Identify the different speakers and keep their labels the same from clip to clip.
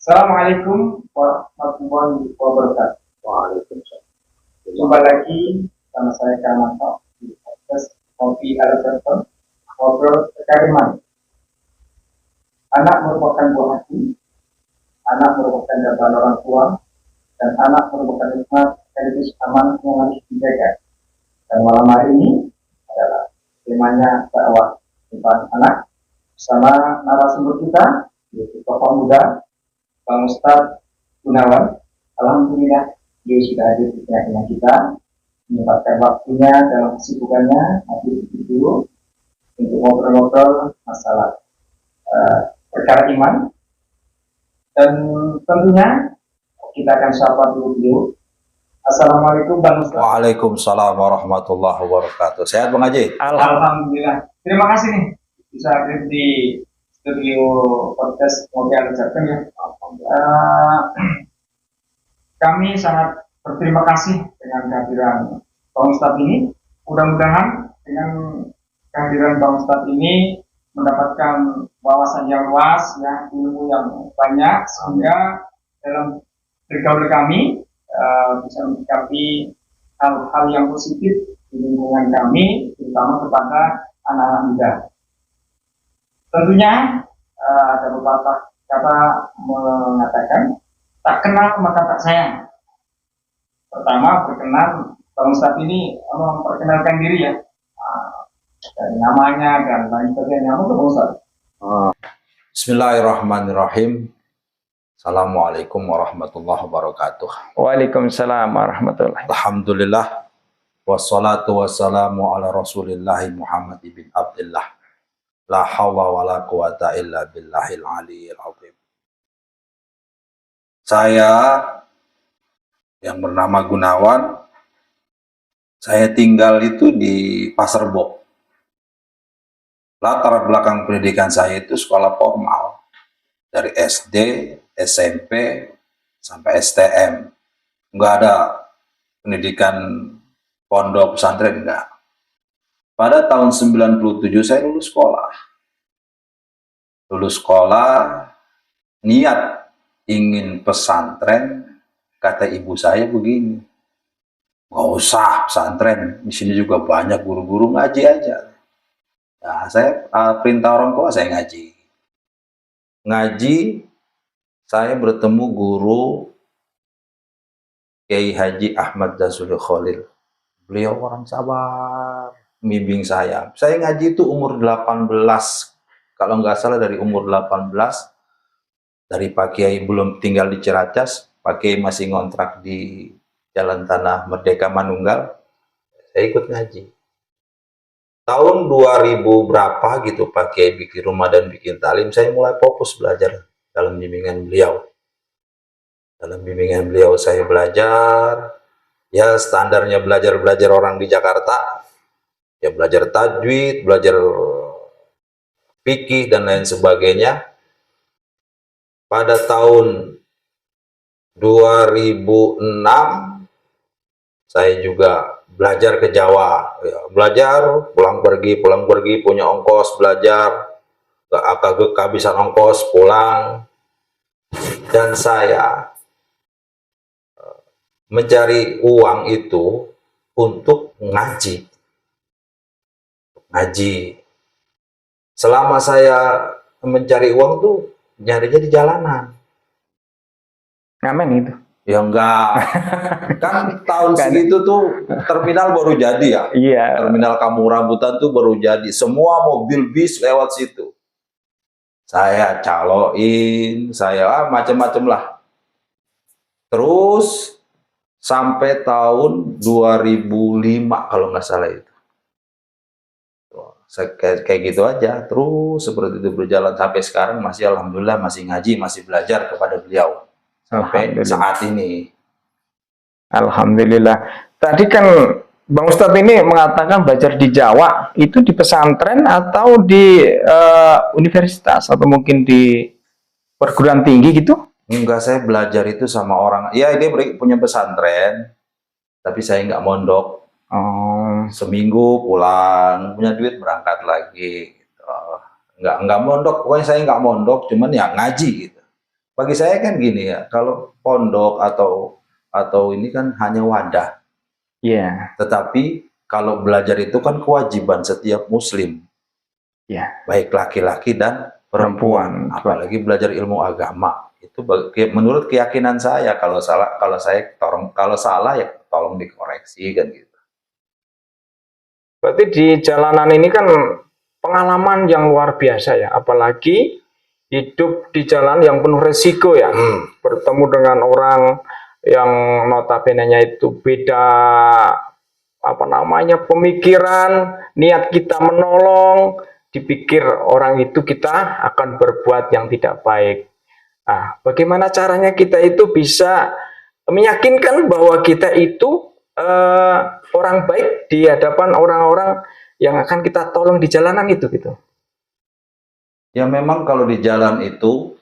Speaker 1: Assalamualaikum warahmatullahi wabarakatuh.
Speaker 2: Waalaikumsalam.
Speaker 1: Jumpa lagi sama saya Karmanto di podcast Kopi ala Telepon, ngobrol kekariman. Anak merupakan buah hati, anak merupakan dambaan orang tua, dan anak merupakan nikmat sekaligus aman yang harus dijaga. Dan malam hari ini adalah temanya dakwah tentang anak bersama narasumber kita yaitu tokoh muda Bang Ustadz Gunawan. Alhamdulillah dia sudah hadir di tengah-tengah kita, menyempatkan waktunya dalam kesibukannya hadir di video untuk ngobrol-ngobrol masalah perkara iman. Dan tentunya kita akan sapa dulu beliau. Assalamualaikum Bang Ustadz.
Speaker 2: Waalaikumsalam warahmatullahi wabarakatuh. Sehat Bang Haji?
Speaker 1: Alhamdulillah. Terima kasih nih bisa hadir di studio podcast Ngopi Ala Jargon ya. Kami sangat berterima kasih dengan kehadiran Bang Ustadz ini. Mudah-mudahan dengan kehadiran Bang Ustadz ini mendapatkan wawasan yang luas, ya, ilmu yang banyak, sehingga dalam bergaul kami bisa menyikapi hal-hal yang positif di lingkungan kami, terutama kepada anak-anak muda. Tentunya ada beberapa kata mengatakan tak kenal maka tak sayang. Pertama, perkenalan Bang Ustadz ini memperkenalkan diri ya, dari namanya dan lain sebagainya. Mungkin Bang Ustadz.
Speaker 2: Bismillahirrahmanirrahim. Assalamualaikum warahmatullahi wabarakatuh.
Speaker 1: Waalaikumsalam warahmatullahi.
Speaker 2: Alhamdulillah. Wassalatu wassalamu ala rasulillahi Muhammad ibn Abdullah. La hawla wa la quwata illa billahil aliyil azim. Saya yang bernama Gunawan, saya tinggal itu di Pasar Rebo. Latar belakang pendidikan saya itu sekolah formal. Dari SD, SMP, sampai STM. Enggak ada pendidikan pondok pesantren, enggak. Pada tahun 97 saya lulus sekolah. Lulus sekolah, niat ingin pesantren, kata ibu saya begini, nggak usah pesantren, di sini juga banyak guru-guru, ngaji aja. Nah, saya perintah orang tua saya ngaji. Ngaji, saya bertemu guru Kiai Haji Ahmad Dasuli Khalil. Beliau orang sabar, membimbing saya. Saya ngaji itu umur 18, kalau nggak salah dari umur 18, dari Pak Kiai belum tinggal di Ciracas, Pak Kiai masih ngontrak di Jalan Tanah Merdeka Manunggal, saya ikut ngaji. Tahun 2000 berapa gitu Pak Kiai bikin rumah dan bikin talim, saya mulai fokus belajar dalam bimbingan beliau. Dalam bimbingan beliau saya belajar, ya standarnya belajar orang di Jakarta, ya belajar tajwid, belajar fikih dan lain sebagainya. Pada tahun 2006 saya juga belajar ke Jawa, ya, belajar pulang pergi punya ongkos belajar, gak kehabisan ongkos pulang, dan saya mencari uang itu untuk ngaji. Selama saya mencari uang tuh nyarinya di jalanan.
Speaker 1: Ngamen itu?
Speaker 2: Ya enggak. Kan tahun segitu tuh terminal baru jadi ya.
Speaker 1: Iya.
Speaker 2: Terminal Kampung Rambutan tuh baru jadi. Semua mobil bis lewat situ. Saya caloin, saya macam-macam lah. Terus sampai tahun 2005 kalau nggak salah itu. Kayak gitu aja, terus seperti itu berjalan sampai sekarang, masih alhamdulillah masih ngaji, masih belajar kepada beliau sampai saat ini.
Speaker 1: Alhamdulillah. Tadi kan Bang Ustadz ini mengatakan belajar di Jawa, itu di pesantren atau di universitas atau mungkin di perguruan tinggi gitu?
Speaker 2: Enggak, saya belajar itu sama orang, ya dia punya pesantren, tapi saya nggak mondok. Seminggu pulang, punya duit berangkat lagi gitu. Nggak mondok, pokoknya saya nggak mondok, cuman ya ngaji gitu. Bagi saya kan gini ya, kalau pondok atau ini kan hanya wadah.
Speaker 3: Iya.
Speaker 2: Tetapi kalau belajar itu kan kewajiban setiap muslim,
Speaker 3: Iya.
Speaker 2: baik laki-laki dan perempuan. Apalagi belajar ilmu agama. Itu menurut keyakinan saya. Kalau salah ya tolong dikoreksi kan gitu.
Speaker 3: Berarti di jalanan ini kan pengalaman yang luar biasa ya, apalagi hidup di jalan yang penuh resiko ya, bertemu dengan orang yang notabene-nya itu beda apa namanya pemikiran, niat kita menolong, dipikir orang itu kita akan berbuat yang tidak baik. Nah, bagaimana caranya kita itu bisa meyakinkan bahwa kita itu orang baik di hadapan orang-orang yang akan kita tolong di jalanan itu gitu.
Speaker 2: Ya memang kalau di jalan itu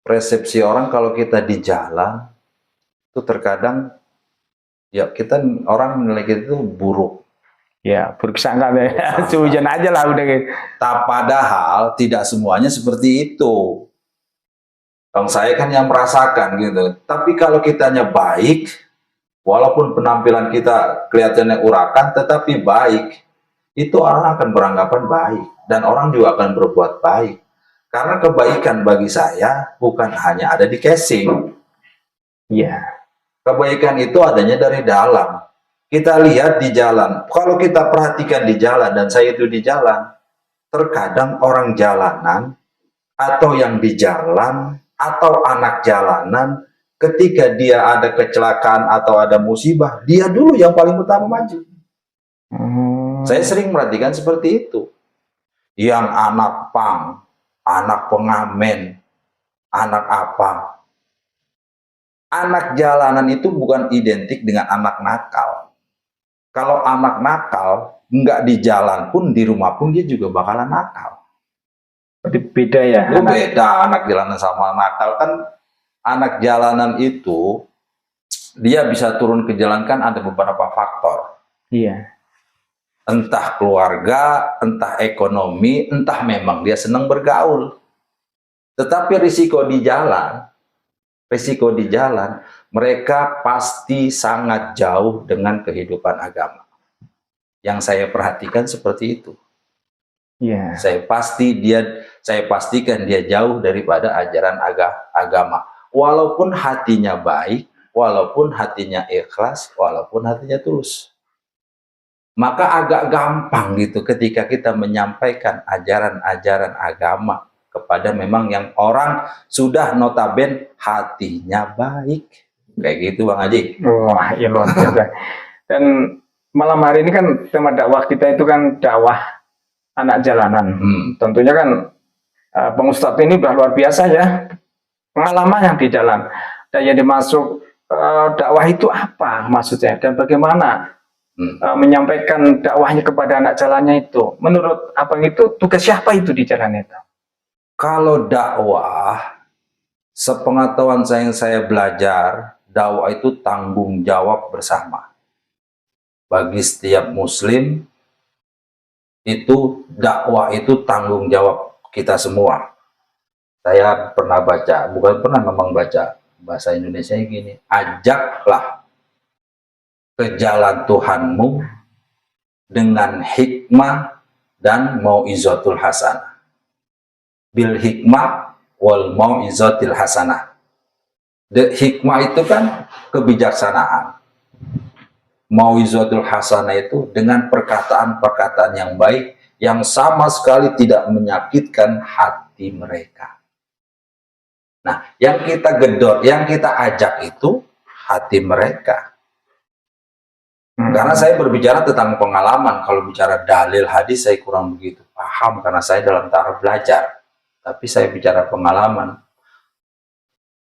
Speaker 2: persepsi orang kalau kita di jalan itu terkadang ya kita orang menilai kita itu buruk.
Speaker 3: Ya, buruk sangka ya. Sehujan aja lah udah gitu.
Speaker 2: Padahal tidak semuanya seperti itu. Bang saya kan yang merasakan gitu. Tapi kalau kitanya baik, walaupun penampilan kita kelihatannya urakan, tetapi baik, itu orang akan beranggapan baik. Dan orang juga akan berbuat baik. Karena kebaikan bagi saya bukan hanya ada di casing.
Speaker 3: Iya.
Speaker 2: Kebaikan itu adanya dari dalam. Kita lihat di jalan. Kalau kita perhatikan di jalan, dan saya itu di jalan, terkadang orang jalanan, atau yang di jalan, atau anak jalanan, ketika dia ada kecelakaan atau ada musibah, dia dulu yang paling utama maju. Saya sering perhatikan seperti itu. Yang anak pang, anak pengamen, anak apa. Anak jalanan itu bukan identik dengan anak nakal. Kalau anak nakal, nggak di jalan pun, di rumah pun dia juga bakalan nakal.
Speaker 3: Beda ya?
Speaker 2: Beda anak jalanan sama nakal. Kan anak jalanan itu, dia bisa turun ke jalan kan ada beberapa faktor.
Speaker 3: Iya.
Speaker 2: Entah keluarga, entah ekonomi, entah memang dia senang bergaul. Tetapi risiko di jalan, mereka pasti sangat jauh dengan kehidupan agama. Yang saya perhatikan seperti itu.
Speaker 3: Yeah.
Speaker 2: Saya pastikan dia jauh daripada ajaran agama. Walaupun hatinya baik, walaupun hatinya ikhlas, walaupun hatinya tulus. Maka agak gampang gitu ketika kita menyampaikan ajaran-ajaran agama kepada memang yang orang sudah notaben hatinya baik. Kayak gitu Bang Haji.
Speaker 3: Wah, iya luar biasa. Dan malam hari ini kan tema dakwah kita itu kan dakwah anak jalanan. Tentunya kan Bang Ustadz ini udah luar biasa ya pengalaman yang di jalan. Dan yang dimasuk dakwah itu apa maksudnya dan bagaimana menyampaikan dakwahnya kepada anak jalannya itu. Menurut abang itu tugas siapa itu di jalan itu?
Speaker 2: Kalau dakwah, sepengetahuan saya yang saya belajar, dakwah itu tanggung jawab bersama. Bagi setiap muslim, itu dakwah itu tanggung jawab kita semua. Saya pernah baca, bukan pernah memang baca, bahasa Indonesia gini, ajaklah ke jalan Tuhanmu dengan hikmah dan mau'izatul hasanah. Bil hikmah wal mau'izatil hasanah. Hikmah itu kan kebijaksanaan. Mau'izatul hasanah itu dengan perkataan-perkataan yang baik yang sama sekali tidak menyakitkan hati mereka. Nah, yang kita gedor, yang kita ajak itu hati mereka. Karena saya berbicara tentang pengalaman, kalau bicara dalil hadis saya kurang begitu paham karena saya dalam taraf belajar. Tapi saya bicara pengalaman.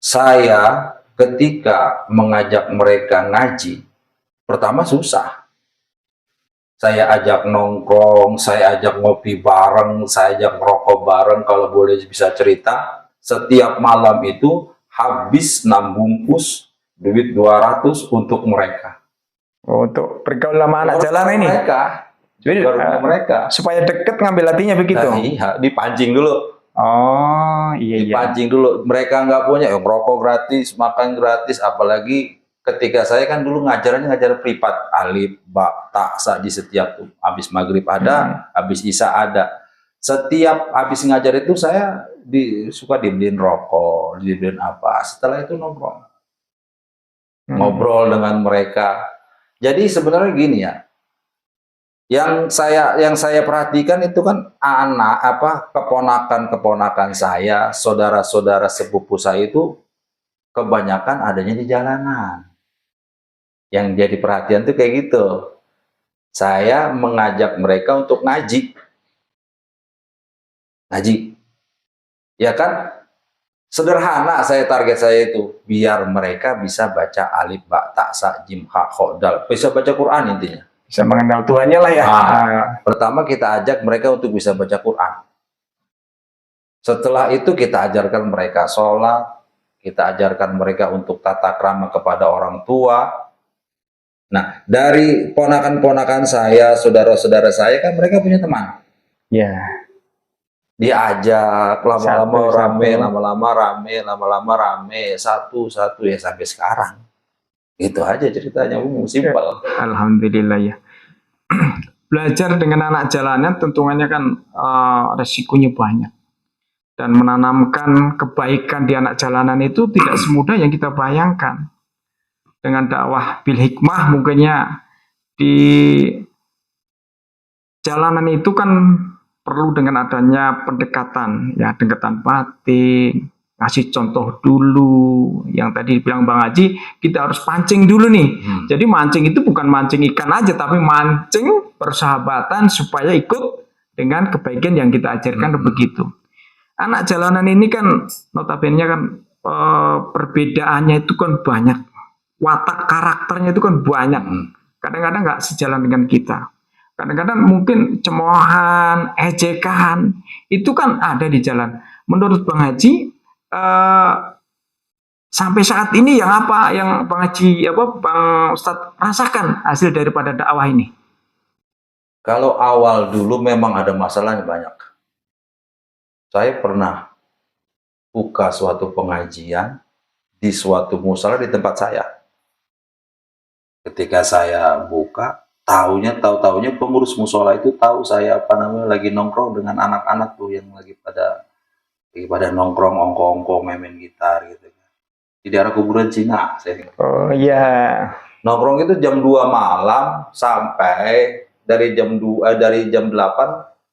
Speaker 2: Saya ketika mengajak mereka ngaji, pertama susah. Saya ajak nongkrong, saya ajak ngopi bareng, saya ajak merokok bareng, kalau boleh bisa cerita. Setiap malam itu habis 6 bungkus, duit 200 untuk mereka.
Speaker 3: Untuk bergaul sama anak jalan ini.
Speaker 2: Mereka. Jadi mereka
Speaker 3: supaya deket ngambil hatinya begitu.
Speaker 2: Nah, iya, dipancing dulu.
Speaker 3: Oh, iya iya.
Speaker 2: Dipancing dulu. Mereka nggak punya, rokok gratis, makan gratis, apalagi ketika saya kan dulu ngajarannya ngajar privat, alif, ba, ta, sa di setiap tuh. Habis maghrib ada, habis isya ada. Setiap habis ngajar itu saya suka dibeliin rokok, dibeliin apa. Setelah itu ngobrol dengan mereka. Jadi sebenarnya gini ya, yang saya perhatikan itu kan keponakan saya, saudara-saudara sepupu saya itu kebanyakan adanya di jalanan. Yang jadi perhatian tuh kayak gitu. Saya mengajak mereka untuk ngaji. Ya kan? Sederhana target saya itu. Biar mereka bisa baca alif, ba, ta, sa, jim, ha, kho, dal. Bisa baca Quran intinya.
Speaker 3: Bisa mengenal Tuhannya lah ya.
Speaker 2: Pertama kita ajak mereka untuk bisa baca Quran. Setelah itu kita ajarkan mereka sholat. Kita ajarkan mereka untuk tata krama kepada orang tua. Nah, dari ponakan-ponakan saya, saudara-saudara saya kan mereka punya teman.
Speaker 3: Ya.
Speaker 2: Diajak lama-lama rame, satu ya sampai sekarang. Itu aja ceritanya, simpel.
Speaker 3: Alhamdulillah ya. Belajar dengan anak jalanan tentunya kan resikonya banyak. Dan menanamkan kebaikan di anak jalanan itu tidak semudah yang kita bayangkan. Dengan dakwah bil hikmah mungkinnya di jalanan itu kan perlu dengan adanya pendekatan, ya pendekatan batin, ngasih contoh dulu. Yang tadi bilang Bang Haji, kita harus pancing dulu nih. Jadi mancing itu bukan mancing ikan aja, tapi mancing persahabatan supaya ikut dengan kebaikan yang kita ajarkan begitu. Anak jalanan ini kan notabene kan perbedaannya itu kan banyak, watak karakternya itu kan banyak. Kadang-kadang nggak sejalan dengan kita. Kadang-kadang mungkin cemoohan, ejekan, itu kan ada di jalan. Menurut Bang Haji, sampai saat ini yang Bang Haji, Bang Ustadz rasakan hasil daripada dakwah ini?
Speaker 2: Kalau awal dulu memang ada masalahnya banyak. Saya pernah buka suatu pengajian di suatu musala di tempat saya. Ketika saya buka, tahu-taunya pengurus musola itu tahu saya lagi nongkrong dengan anak-anak tuh yang lagi pada nongkrong ongko-ongko main gitar gitu di daerah kuburan Cina.
Speaker 3: Oh iya.
Speaker 2: Nongkrong itu jam 2 malam sampai dari jam 8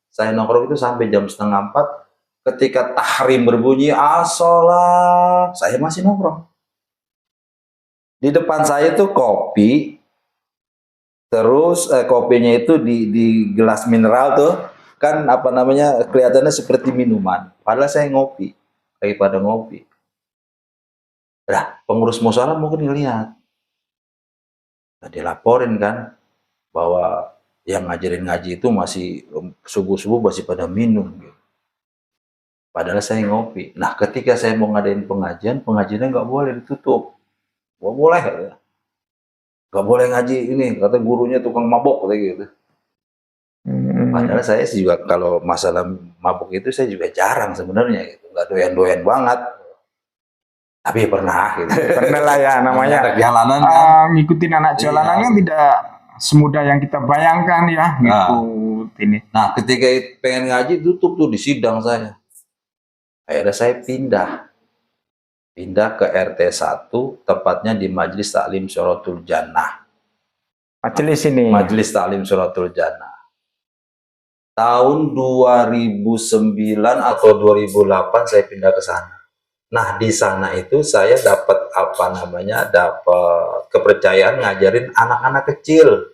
Speaker 2: saya nongkrong itu sampai jam setengah 4. Ketika tahrim berbunyi as-sholat, saya masih nongkrong. Di depan saya itu kopi. Terus kopinya itu di gelas mineral tuh kan kelihatannya seperti minuman. Padahal saya ngopi, daripada ngopi. Nah, pengurus musala mungkin ngelihat. Nah, dilaporin kan bahwa yang ngajarin ngaji itu masih subuh-subuh masih pada minum. Gitu. Padahal saya ngopi. Nah, ketika saya mau ngadain pengajiannya nggak boleh ditutup. Nggak boleh. Gak boleh ngaji ini, kata gurunya tukang mabok kayak gitu. Padahal saya juga kalau masalah mabok itu saya juga jarang sebenarnya gitu, nggak doyan-doyan banget. Tapi pernah gitu.
Speaker 3: Pernah lah ya namanya.
Speaker 2: Anak jalanan kan.
Speaker 3: Ngikutin anak jalanan kan tidak semudah yang kita bayangkan ya.
Speaker 2: Nah, ketika pengen ngaji tutup tuh di sidang saya. Akhirnya saya pindah ke RT 1, tepatnya di Majelis Taklim Syaratul Jannah. Majelis Taklim Syaratul Jannah. Tahun 2009 atau 2008 saya pindah ke sana. Nah, di sana itu saya dapat dapat kepercayaan ngajarin anak-anak kecil.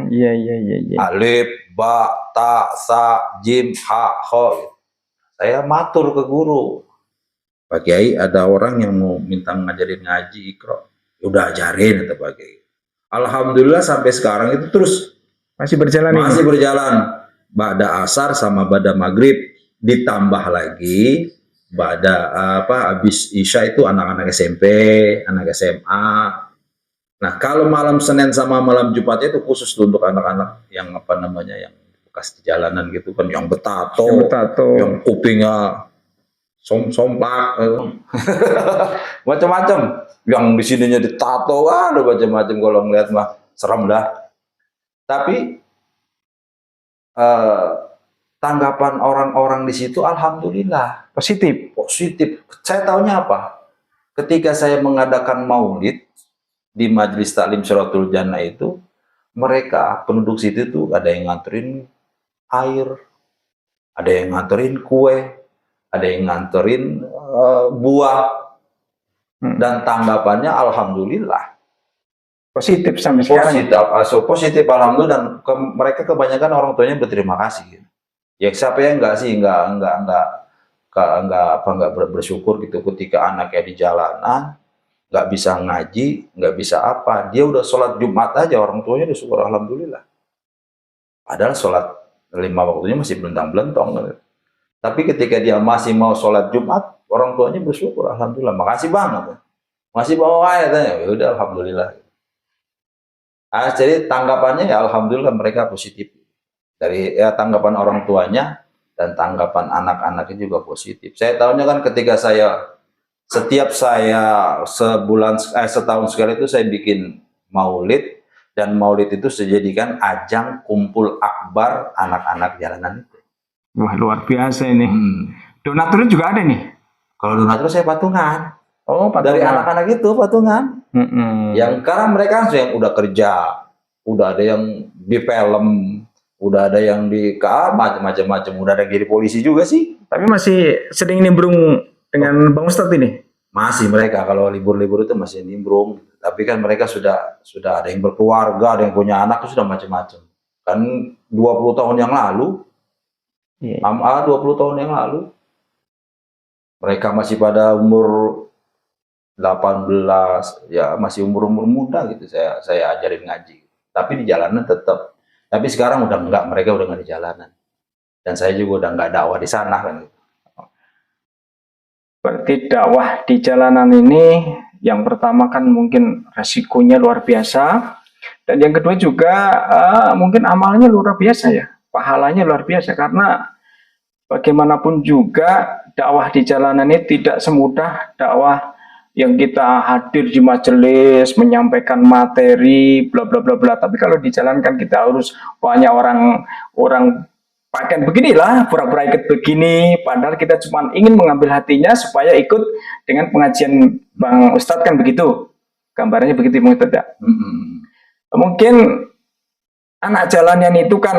Speaker 3: Iya.
Speaker 2: Alif, ba, ta, sa, jim, ha, kho. Saya matur ke guru. Pak Kiai, ada orang yang mau minta ngajarin ngaji Iqra. Udah ajarin kata Pak Kiai. Alhamdulillah sampai sekarang itu terus
Speaker 3: masih berjalan.
Speaker 2: Ba'da asar sama ba'da maghrib, ditambah lagi ba'da habis isya itu anak-anak SMP, anak SMA. Nah, kalau malam Senin sama malam Jumatnya itu khusus untuk anak-anak yang yang bekas di jalanan gitu kan, yang betato,
Speaker 3: Yang bertato.
Speaker 2: yang kupingnya sompak, macam-macam. Yang di sininya ditato, ada macam-macam. Kalau ngeliat mah serem dah. Tapi tanggapan orang-orang di situ alhamdulillah
Speaker 3: Positif.
Speaker 2: positif. Saya tahunya apa? Ketika saya mengadakan maulid di Majelis Taklim Syaratul Jannah itu, mereka penduduk situ tuh ada yang nganterin air, ada yang nganterin kue, ada yang nganterin buah, dan tanggapannya alhamdulillah
Speaker 3: Positif sampai sekarang.
Speaker 2: positif alhamdulillah, dan mereka kebanyakan orang tuanya berterima kasih. Ya siapa yang enggak sih enggak bersyukur gitu ketika anaknya di jalanan nggak bisa ngaji, nggak bisa apa, dia udah sholat Jumat aja orang tuanya udah syukur alhamdulillah. Padahal sholat 5 waktunya masih belentang-belentong. Tapi ketika dia masih mau sholat Jumat, orang tuanya bersyukur alhamdulillah, makasih banget, masih bawa ayatnya, ya udah alhamdulillah. Jadi tanggapannya ya alhamdulillah mereka positif. Dari ya tanggapan orang tuanya dan tanggapan anak-anaknya juga positif. Saya tahunya kan ketika setiap saya setahun sekali itu saya bikin maulid, dan maulid itu saya jadikan ajang kumpul akbar anak-anak jalanan itu.
Speaker 3: Wah, luar biasa ini. Donaturnya juga ada nih.
Speaker 2: Kalau donatur saya patungan.
Speaker 3: Oh,
Speaker 2: Dari anak-anak itu patungan. Yang sekarang mereka yang udah kerja, udah ada yang di film, udah ada yang di macam-macam, udah ada yang jadi polisi juga sih.
Speaker 3: Tapi masih sering nimbrung dengan Bang Ustadz ini?
Speaker 2: Masih, mereka kalau libur-libur itu masih nimbrung. Tapi kan mereka sudah ada yang berkeluarga, ada yang punya anak, sudah macam-macam. Kan 20 tahun yang lalu, 20 tahun yang lalu, mereka masih pada umur 18, ya masih umur-umur muda gitu. Saya ajarin ngaji. Tapi di jalanan tetap. Tapi sekarang udah enggak, mereka udah enggak di jalanan. Dan saya juga udah enggak dakwah di sana kan.
Speaker 3: Berarti dakwah di jalanan ini yang pertama kan mungkin resikonya luar biasa, dan yang kedua juga mungkin amalnya luar biasa ya, pahalanya luar biasa, karena bagaimanapun juga dakwah di jalanan ini tidak semudah dakwah yang kita hadir di majelis menyampaikan materi bla bla bla bla. Tapi kalau dijalankan kita harus banyak orang pakaian beginilah, pura-pura ikut begini, padahal kita cuma ingin mengambil hatinya supaya ikut dengan pengajian Bang Ustadz, kan begitu gambarannya, begitu Bang Ustadz ya? Mungkin anak jalanan itu kan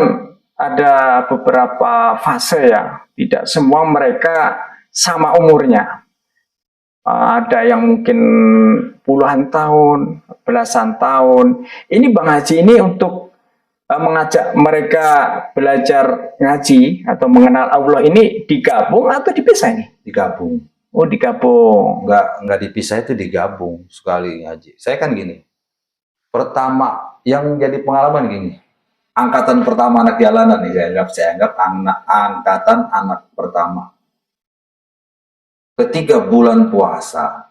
Speaker 3: ada beberapa fase ya, tidak semua mereka sama umurnya. Ada yang mungkin puluhan tahun, belasan tahun. Ini Bang Haji ini untuk mengajak mereka belajar ngaji atau mengenal Allah ini digabung atau dipisah ini?
Speaker 2: Digabung.
Speaker 3: Oh, digabung.
Speaker 2: Enggak dipisah, itu digabung sekali ngaji. Saya kan gini, pertama yang jadi pengalaman gini, angkatan pertama anak jalanan nih, saya anggap angkatan anak pertama. Ketika bulan puasa,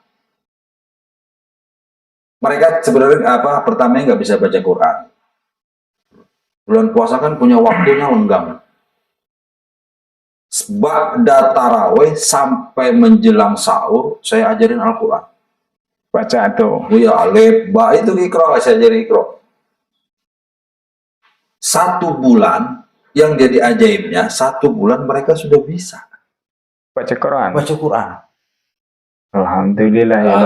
Speaker 2: mereka sebenarnya pertamanya nggak bisa baca Quran. Bulan puasa kan punya waktunya lenggang. Ba'da tarawih sampai menjelang sahur, saya ajarin Al-Quran.
Speaker 3: Baca tuh.
Speaker 2: Ya, alif, ba itu ikro, saya ajarin ikro. 1 bulan, yang jadi ajaibnya, 1 bulan mereka sudah bisa
Speaker 3: Baca Quran.
Speaker 2: baca Quran.
Speaker 3: Alhamdulillah ya.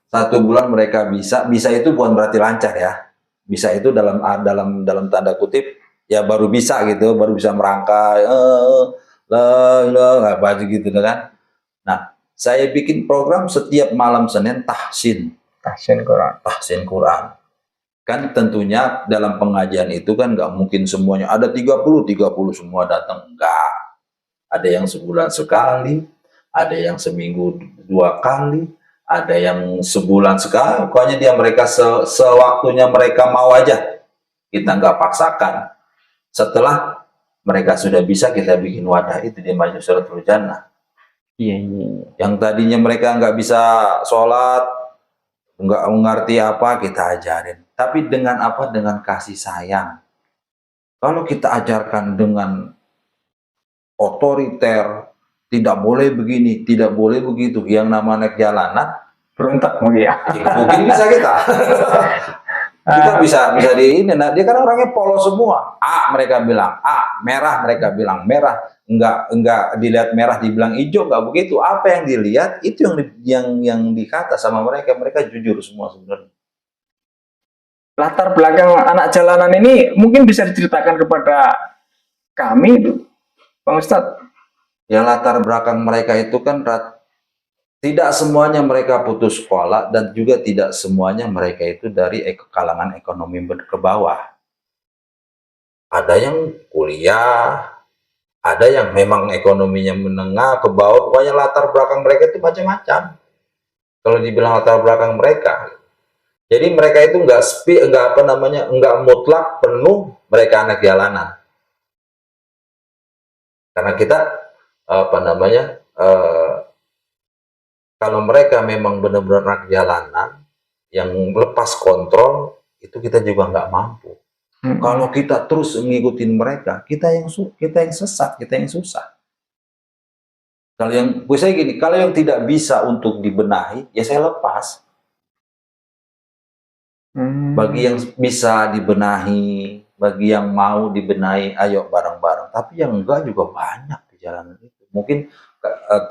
Speaker 2: 1 bulan mereka bisa itu bukan berarti lancar ya. Bisa itu dalam tanda kutip ya baru bisa gitu, baru bisa merangkai baca gitu kan. Nah, saya bikin program setiap malam Senin tahsin Quran. Kan tentunya dalam pengajian itu kan nggak mungkin semuanya ada 30 semua datang, enggak. Ada yang sebulan sekali, ada yang seminggu 2 kali, ada yang sebulan sekali. Pokoknya mereka sewaktunya mereka mau aja. Kita nggak paksakan. Setelah mereka sudah bisa, kita bikin wadah itu di Majelis Syaratul Jannah.
Speaker 3: Iya.
Speaker 2: Yang tadinya mereka nggak bisa sholat, nggak mengerti apa, kita ajarin. Tapi dengan apa? Dengan kasih sayang. Kalau kita ajarkan dengan otoriter, tidak boleh begini, tidak boleh begitu, yang nama naik jalanan,
Speaker 3: Berontak mungkin ya.
Speaker 2: mungkin bisa kita. Kita bisa di ini. Nah, dia kan orangnya polos semua. A mereka bilang A, merah mereka bilang merah. Enggak dilihat merah dibilang hijau, enggak begitu. Apa yang dilihat itu yang dikata sama mereka. Mereka jujur semua sebenarnya.
Speaker 3: Latar belakang anak jalanan ini mungkin bisa diceritakan kepada kami, Bang Ustadz.
Speaker 2: Ya, latar belakang mereka itu kan tidak semuanya mereka putus sekolah dan juga tidak semuanya mereka itu dari kalangan ekonomi ke bawah. Ada yang kuliah, ada yang memang ekonominya menengah ke bawah. Pokoknya latar belakang mereka itu macam-macam. Kalau dibilang latar belakang mereka, jadi mereka itu enggak mutlak penuh mereka anak jalanan. Karena kita kalau mereka memang benar-benar anak jalanan yang lepas kontrol, itu kita juga nggak mampu. Kalau kita terus ngikutin mereka, kita yang sesat, kita yang susah. Kalau yang saya gini, kalau yang tidak bisa untuk dibenahi, ya saya lepas. Bagi yang bisa dibenahi, bagi yang mau dibenahi, ayo bareng-bareng. Tapi yang enggak juga banyak di jalanan itu. Mungkin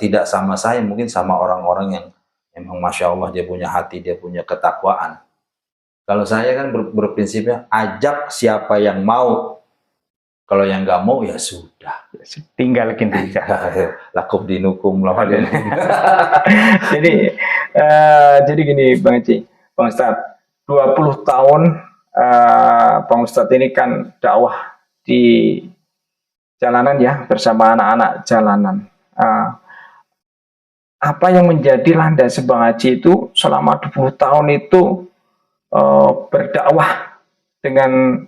Speaker 2: tidak sama saya, mungkin sama orang-orang yang memang Masya Allah dia punya hati, dia punya ketakwaan. Kalau saya kan berprinsipnya, ajak siapa yang mau. Kalau yang nggak mau, ya sudah.
Speaker 3: Tinggalkan aja.
Speaker 2: Lakum dinukum.
Speaker 3: Jadi gini Bang Haji, Bang Ustadz. 20 tahun Bang Ustadz ini kan dakwah di jalanan ya, bersama anak-anak jalanan. Apa yang menjadi landasan Bang Haji itu selama 20 tahun itu berdakwah dengan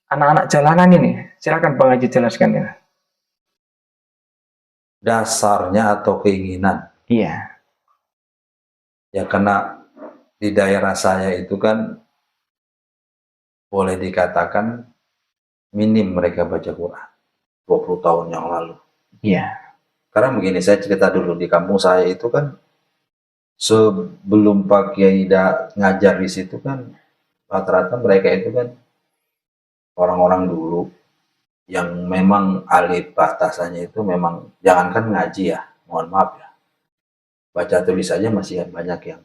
Speaker 3: anak-anak jalanan ini? Silakan Bang Haji jelaskan ya.
Speaker 2: Dasarnya atau keinginan?
Speaker 3: Iya.
Speaker 2: Ya karena di daerah saya itu kan boleh dikatakan minim mereka baca Quran 20 tahun yang lalu.
Speaker 3: Iya.
Speaker 2: Karena begini, saya cerita dulu, di kampung saya itu kan sebelum Pak Kiai ngajar di situ kan rata-rata mereka itu kan orang-orang dulu yang memang alif batasannya itu memang jangankan ngaji ya, mohon maaf ya, baca tulis saja masih banyak yang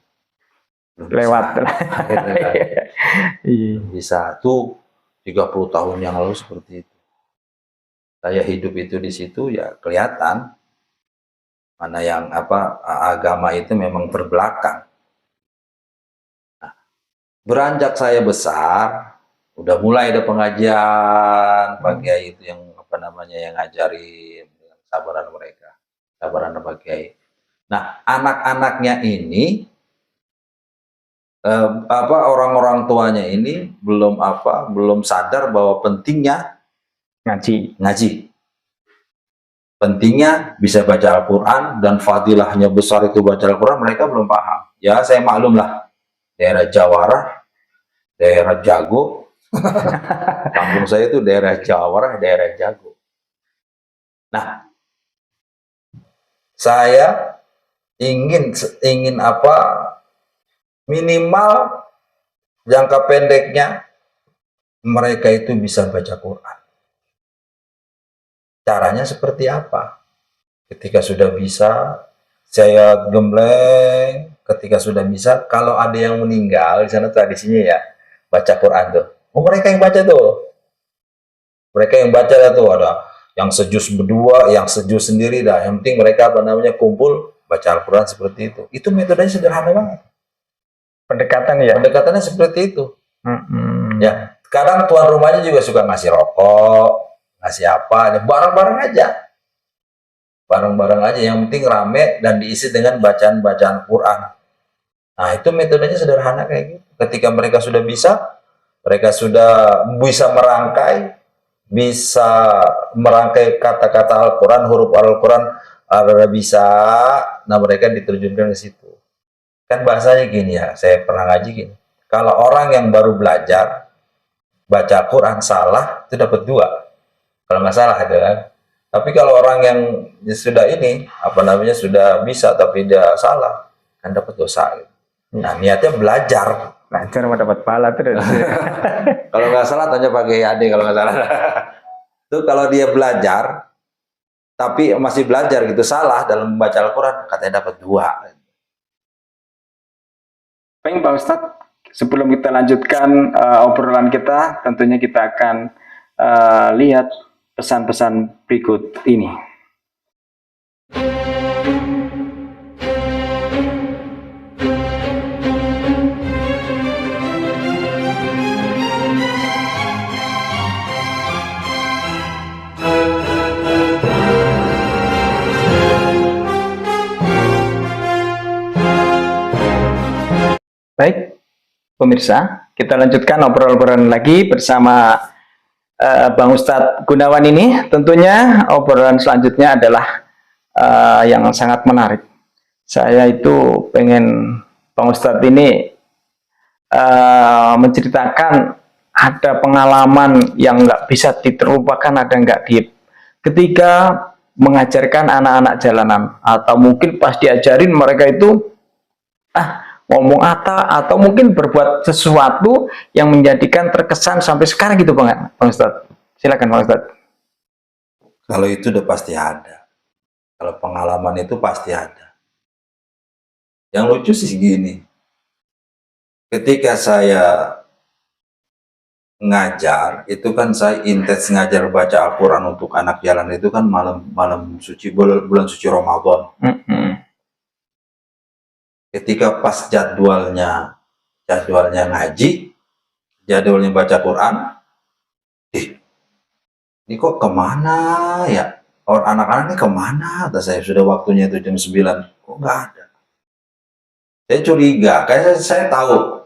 Speaker 3: lewat.
Speaker 2: Bisa tuh 30 tahun yang lalu seperti itu. Saya hidup itu di situ ya kelihatan mana yang agama itu memang terbelakang. Nah, beranjak saya besar, udah mulai ada pengajian Pak Kiai itu yang yang ngajarin dengan sabaran Pak Kiai. Nah, anak-anaknya ini orang-orang tuanya ini belum sadar bahwa pentingnya ngaji. Pentingnya bisa baca Al-Quran dan fadilahnya besar itu baca Al-Quran, mereka belum paham. Ya saya maklum lah, daerah Jawara, daerah Jago, kampung saya itu daerah Jawara, daerah Jago. Nah, saya ingin minimal jangka pendeknya mereka itu bisa baca Quran. Caranya seperti apa? Ketika sudah bisa, saya gembleng. Ketika sudah bisa, kalau ada yang meninggal di sana tradisinya ya baca Quran tuh. Oh, mereka yang baca tuh. Mereka yang baca tuh, ada yang sejus berdua, yang sejus sendiri dah. Yang penting mereka kumpul baca Al-Quran seperti itu. Itu metodenya sederhana banget. Pendekatannya seperti itu. Ya, kadang tuan rumahnya juga suka ngasih rokok, ngasih apa, bareng-bareng aja, yang penting rame dan diisi dengan bacaan-bacaan Quran. Nah, itu metodenya sederhana kayak gitu. Ketika mereka sudah merangkai kata-kata Al-Quran, huruf Al-Quran, bisa, nah mereka diterjunkan ke situ. Kan bahasanya gini ya, saya pernah ngaji gini, kalau orang yang baru belajar baca Quran salah itu dapat 2. Kalau nggak salah itu kan. Tapi kalau orang yang sudah ini apa namanya sudah bisa tapi dia salah kan dapat dosa. Nah niatnya belajar.
Speaker 3: Belajar mau dapat pahala terus.
Speaker 2: Kalau nggak salah tanya pakai adik kalau nggak salah. Itu kalau dia belajar tapi masih belajar gitu salah dalam membaca Al-Quran katanya dapat 2.
Speaker 3: Baik Pak Ustadz, sebelum kita lanjutkan obrolan kita, tentunya kita akan lihat pesan-pesan berikut ini. Baik, pemirsa, kita lanjutkan obrolan lagi bersama Bang Ustadz Gunawan ini. Tentunya obrolan selanjutnya adalah yang sangat menarik. Saya itu pengen Bang Ustadz ini menceritakan ada pengalaman yang nggak bisa diterlupakan, ada nggak di ketika mengajarkan anak-anak jalanan, atau mungkin pas diajarin mereka itu ngomong atau mungkin berbuat sesuatu yang menjadikan terkesan sampai sekarang gitu Bang Ustadz. Silakan Bang Ustadz.
Speaker 2: Kalau itu udah pasti ada. Kalau pengalaman itu pasti ada. Yang lucu sih gini. Ketika saya ngajar, itu kan saya intens ngajar baca Al-Quran untuk anak jalan itu kan malam suci bulan suci Ramadan. Ketika pas jadwalnya ngaji, jadwalnya baca Quran, ini kok kemana ya? Orang anak-anak ini kemana? Kata saya sudah waktunya itu jam 9, kok nggak ada? Saya curiga, kayak saya tahu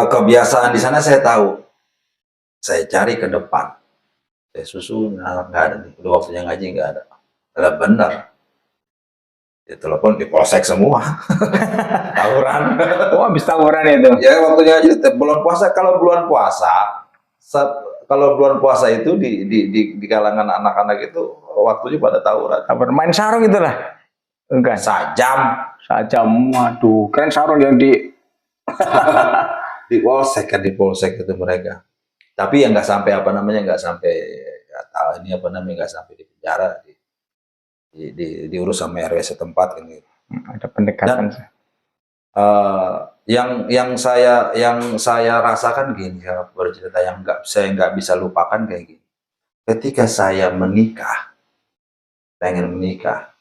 Speaker 2: kebiasaan di sana saya tahu. Saya cari ke depan, saya susun, anak nggak ada nih. Udah waktunya ngaji nggak ada. Ada benar. Ya, telepon di polsek semua. Tawuran.
Speaker 3: Oh, habis tawuran itu.
Speaker 2: Ya waktunya aja bulan puasa. Kalau bulan puasa itu di kalangan anak-anak itu waktunya pada tawuran.
Speaker 3: Main sarung itulah. Enggak.
Speaker 2: Sajam.
Speaker 3: Waduh, kan sarung yang di
Speaker 2: di polsek itu mereka. Tapi yang nggak sampai nggak sampai nggak sampai di penjara. Diurus sama RW setempat kan gitu.
Speaker 3: Ada pendekatan.
Speaker 2: Dan, yang saya rasakan gini, bercerita saya nggak bisa lupakan kayak gini. Ketika saya pengen menikah,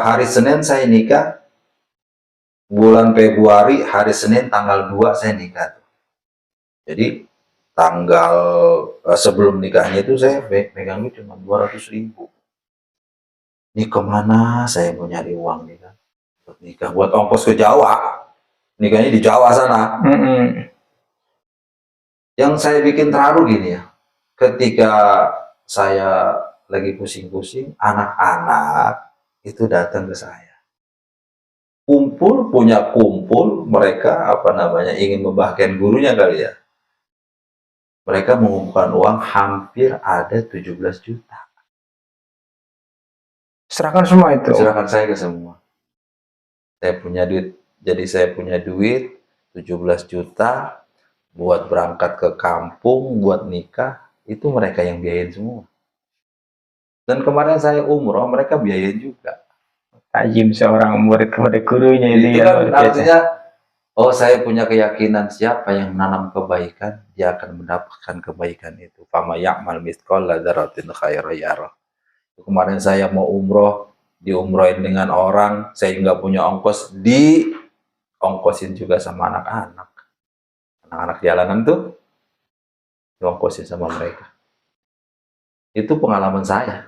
Speaker 2: hari Senin saya nikah, bulan Februari hari Senin tanggal 2 saya nikah. Jadi tanggal sebelum nikahnya itu saya pegang cuma 200.000. Ini kemana saya mau nyari uang nih kan? Buat nikah, buat ongkos ke Jawa. Nikahnya di Jawa sana. Yang saya bikin terharu gini ya, ketika saya lagi pusing-pusing, anak-anak itu datang ke saya. Punya kumpul, mereka ingin membahagiakan gurunya kali ya. Mereka mengumpulkan uang hampir ada 17 juta.
Speaker 3: Serahkan semua itu?
Speaker 2: Serahkan saya ke semua. Saya punya duit, jadi saya punya duit 17 juta buat berangkat ke kampung, buat nikah, itu mereka yang biayain semua. Dan kemarin saya umroh, mereka biayain juga.
Speaker 3: Tajim seorang murid kepada gurunya
Speaker 2: itu kan artinya, oh saya punya keyakinan siapa yang menanam kebaikan, dia akan mendapatkan kebaikan itu. Fama ya'mal mithqala dzarratin khairan yarah. Kemarin saya mau umroh, diumrohin dengan orang, saya nggak punya ongkos, diongkosin juga sama anak-anak. Anak-anak jalanan tuh diongkosin sama mereka. Itu pengalaman saya.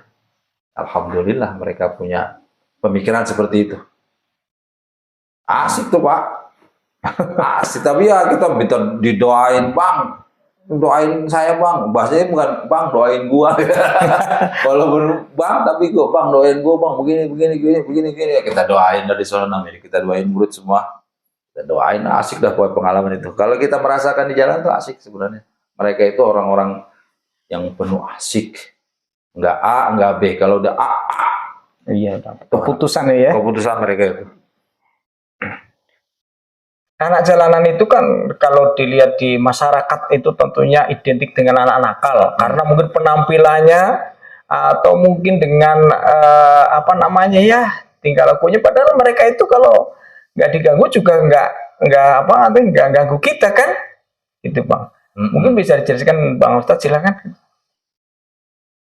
Speaker 2: Alhamdulillah mereka punya pemikiran seperti itu. Asik tuh Pak. Asik, tapi ya kita minta didoain, Bang, doain saya Bang, bahasanya bukan Bang doain gua. Walaupun Bang, tapi gua Bang doain gua Bang, begini ya kita doain dari sana namanya, kita doain murid semua, Doain asik dah buat pengalaman itu. Kalau kita merasakan di jalan tuh asik sebenarnya. Mereka itu orang-orang yang penuh asik. Nggak A, nggak B. Kalau udah A.
Speaker 3: Iya, keputusan ya.
Speaker 2: Keputusan mereka itu.
Speaker 3: Anak jalanan itu kan kalau dilihat di masyarakat itu tentunya identik dengan anak nakal karena mungkin penampilannya atau mungkin dengan apa namanya ya tingkah lakunya. Padahal mereka itu kalau nggak diganggu juga nggak ganggu kita kan, itu Bang. Mungkin bisa dijelaskan Bang Ustadz, silakan.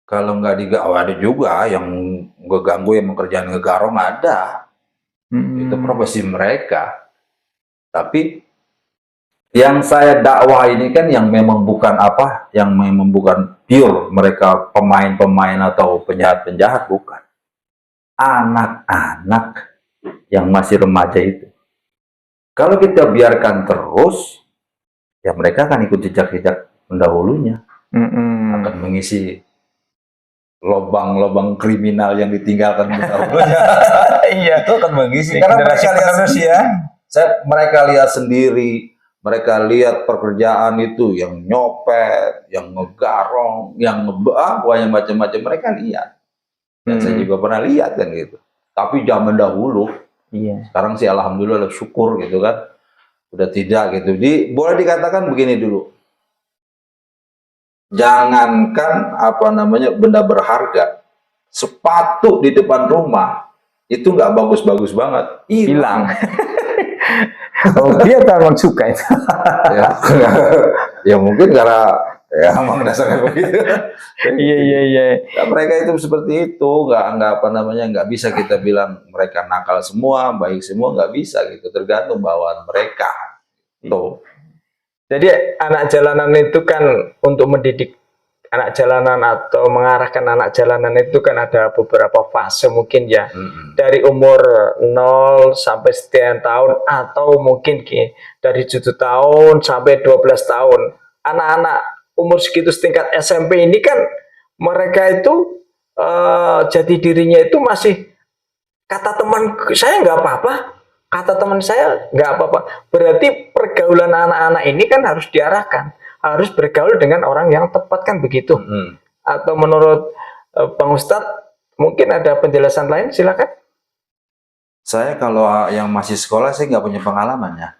Speaker 2: Kalau nggak diganggu, ada juga yang ngeganggu, yang mengerjakan ngegarong ada. Itu profesi mereka. Tapi yang saya dakwah ini kan yang memang bukan apa, yang memang bukan pure mereka pemain-pemain atau penjahat-penjahat, bukan. Anak-anak yang masih remaja itu. Kalau kita biarkan terus, ya mereka akan ikut jejak-jejak pendahulunya. Akan mengisi lobang-lobang kriminal yang ditinggalkan pendahulunya.
Speaker 3: Iya,
Speaker 2: itu akan mengisi. Karena mereka lihat sendiri ya. Mereka lihat sendiri, mereka lihat pekerjaan itu yang nyopet, yang ngegarong, yang yang macam-macam mereka lihat. Dan saya juga pernah lihat kan gitu. Tapi zaman dahulu, sekarang sih alhamdulillah syukur gitu kan, udah tidak gitu. Boleh dikatakan begini dulu. Jangankan apa namanya benda berharga, sepatu di depan rumah itu nggak bagus-bagus banget, hilang.
Speaker 3: Oh, dia memang suka itu.
Speaker 2: Ya mungkin karena ya emang dasarnya begitu.
Speaker 3: Iya.
Speaker 2: Nah, mereka itu seperti itu, nggak apa namanya, nggak bisa kita bilang mereka nakal semua, baik semua, nggak bisa gitu, tergantung bawaan mereka. Tuh.
Speaker 3: Jadi anak jalanan itu kan untuk mendidik anak jalanan atau mengarahkan anak jalanan itu kan ada beberapa fase mungkin ya. Dari umur 0 sampai sekian tahun atau mungkin dari 7 tahun sampai 12 tahun. Anak-anak umur segitu setingkat SMP ini kan mereka itu jati dirinya itu masih, kata teman saya nggak apa-apa, kata teman saya nggak apa-apa. Berarti pergaulan anak-anak ini kan harus diarahkan, harus bergaul dengan orang yang tepat kan begitu. Atau menurut Bang Ustadz mungkin ada penjelasan lain, silakan.
Speaker 2: Saya kalau yang masih sekolah saya nggak punya pengalaman ya,